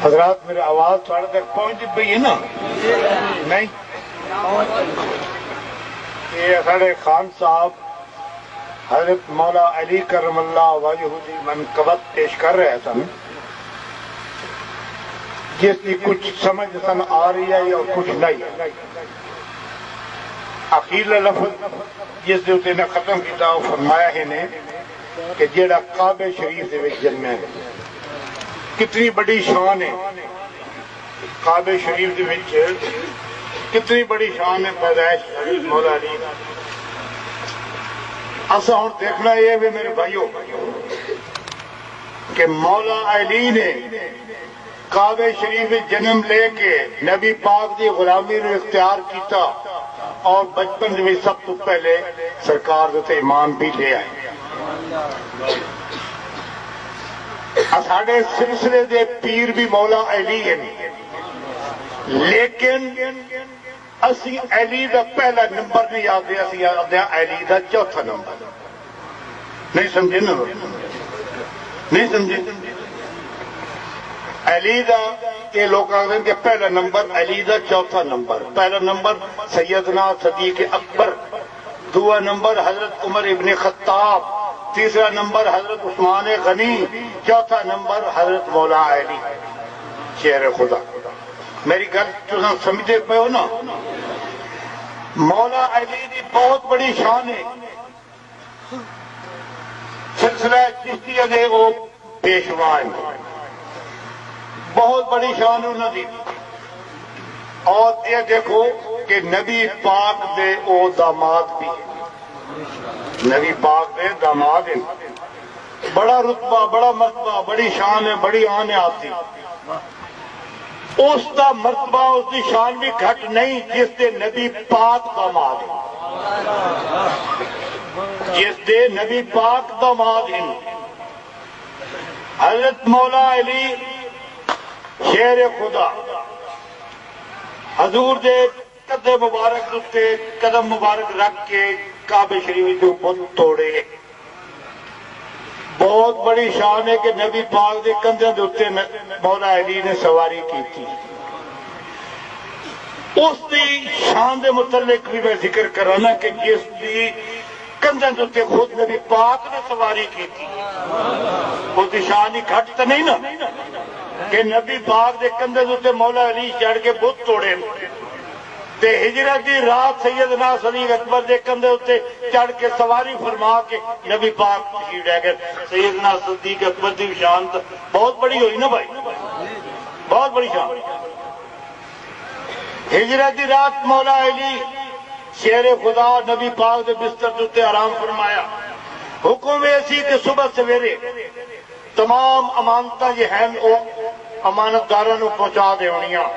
حضرات میری آواز تھوڑا تک پہنچ پئی ہے نا؟ نہیں؟ یہ ساڑھے خان صاحب حضرت مولا علی کرم اللہ وجہ دی منقبت پیش کر رہے تھے، جس کی کچھ سمجھ سن آ رہی ہے یا کچھ نہیں۔ اخیر لفظ جس دے اتنے ختم کیتا وہ فرمایا ہے نے کہ جیڑا کعبہ شریف دے وچ جنمے ہے، کتنی بڑی شان ہے کعبہ شریف دے وچ، کتنی بڑی شان ہے پیدائش مولا علی۔ اسا ہن دیکھنا یہ بھی میرے بھائیوں کہ مولا علی نے کعبہ شریف میں جنم لے کے نبی پاک دی غلامی نے اختیار کیتا اور بچپن میں سب تو پہلے سرکار دے ایمان بھی لے آئے۔ ساڑھے سلسلے دے پیر بھی مولا علی ہیں، لیکن اسی علی دا پہلا نمبر نہیں آتے، اسی آتے ہیں علی دا چوتھا نمبر۔ نہیں سمجھے نا؟ نہیں سمجھے؟ علی دا یہ لوگ آتے ہیں کہ پہلا نمبر علی دا چوتھا نمبر، پہلا نمبر سیدنا صدیق اکبر، دوسرا نمبر حضرت عمر ابن خطاب، تیسرا نمبر حضرت عثمان غنی، چوتھا نمبر حضرت مولا علی شیر خدا۔ میری گل تم سمجھے پے ہو نا؟ مولا علی دی بہت بڑی شان ہے، سلسلہ چشتیہ دے وہ پیشوا ہیں، بہت بڑی شان انہوں دی۔ اور یہ دیکھو کہ نبی پاک دے او داماد بھی، نبی پاک دے داماد ہیں، بڑا رتبہ، بڑا مرتبہ، بڑی شان ہے، بڑی آن آتی۔ اس دا مرتبہ، اس دی شان بھی گھٹ نہیں جس دے نبی پاک داماد ہیں، جس دے نبی پاک داماد ہیں۔ حضرت مولا علی شیر خدا حضور دے قدم مبارک دے قدم مبارک رکھ کے کعبہ شریف کے بت توڑے۔ بہت بڑی شان ہے کہ نبی پاک دے کندھے دے اوتے مولا علی نے سواری کی تھی۔ اس دی شان دے متعلق بھی میں ذکر کرانا کہ جس دی کندھے دے اوتے خود نبی پاک نے سواری کی تھی، اس دی شان ہی گھٹ تو نہیں نا کہ نبی پاک دے کندھے دے اوتے مولا علی چڑھ کے بت توڑے تے ہجرت دی رات سیدنا صدیق اکبر دے کندھے اوتے چڑھ کے سواری فرما کے نبی پاک تشریف لے گئے۔ سیدنا صدیق اکبر دی شان بہت بڑی ہوئی نا بھائی، بہت بڑی شان۔ ہجرت دی رات مولا علی شیر خدا نبی پاک دے بستر دے اوتے آرام فرمایا۔ حکم ایسی کہ صبح سویرے تمام امانتاں یہ ہیں وہ امانتداراں نو پہنچا دے ہونیاں۔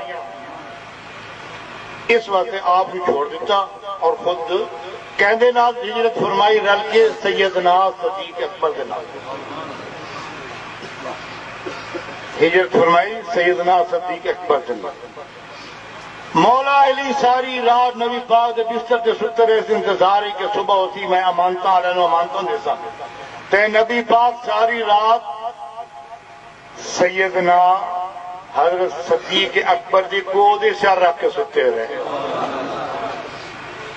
اس واسطے آپ نے چھوڑ دیتا اور خود کہندے نال ہجرت فرمائی رل کے سیدنا صدیق اکبر دے نال، ہجرت فرمائی سیدنا صدیق اکبر دے نال۔ مولا علی ساری رات نبی پاک دے بستر دے ستے رہے، انتظار ہی کہ صبح ہوتی میں امانتاں والے نو امانتاں دے سا تے نبی پاک ساری رات سیدنا حضرت صدیق اکبر دی گود سر رکھ کے ستے رہے،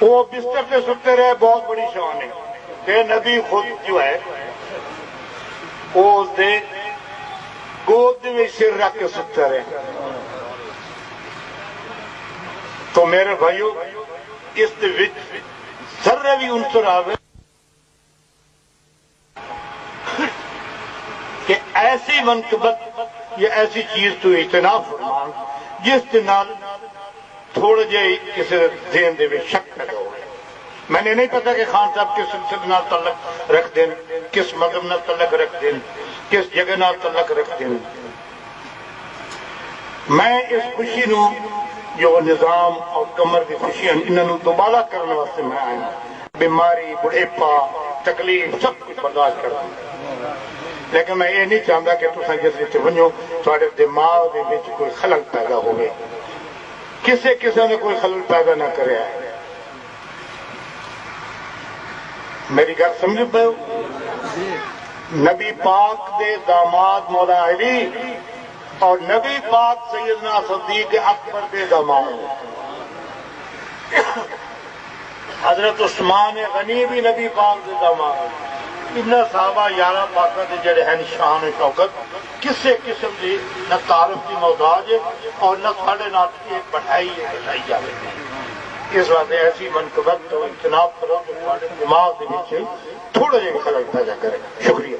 وہ بستر پہ ستے رہے، بہت بڑی شان ہے کہ نبی خود جو ہے وہ دے گود میں سر رکھ کے ستے رہے۔ تو میرے بھائیو اس دے وچ ذرے بھی عنصر آوے کہ ایسی منقبت یا ایسی چیز تو اجتناب فرمان جس کے نال تھوڑے جہی کسی ذہن دے میں شک پیدا ہو۔ میں نے نہیں پتا کہ خان صاحب کس سلسلے نال تعلق رکھ دیں، کس مذہب نال تعلق رکھ دیں، کس جگہ نال تعلق رکھ دیں۔ میں اس خوشی نو جو نظام اور کمر کی خوشی انہوں دوبارہ کرنے واسطے میں آیا، بیماری، بڑھیپا، تکلیف سب کچھ برداشت کرتا ہوں، لیکن میں یہ نہیں چاہتا کہ تساں جس وچ ونجو تہاڈے دماغ دے وچ کوئی خلل پیدا ہوئے، کسے نے کوئی خلل پیدا نہ کریا ہے۔ میری گل سمجھ پے ہو؟ نبی پاک دے داماد مولا علی اور نبی پاک سیدنا صدیق اکبر دے زمان حضرت عثمان غنی بھی نبی پاک دے زمان ان صحابہ یارہ پاکہ دے جڑے ہیں شان و شوکت کسے قسم دی نہ تعارف کی محتاج ہے اور نہ ساڑھے نات کی ایک بڑھائی جاوے اس وقت ایسی منقبت تو اجتناب کرو کہ تمہارے دماغ دے پیچھے تھوڑا جہا خلل پیدا کرے. شکریہ.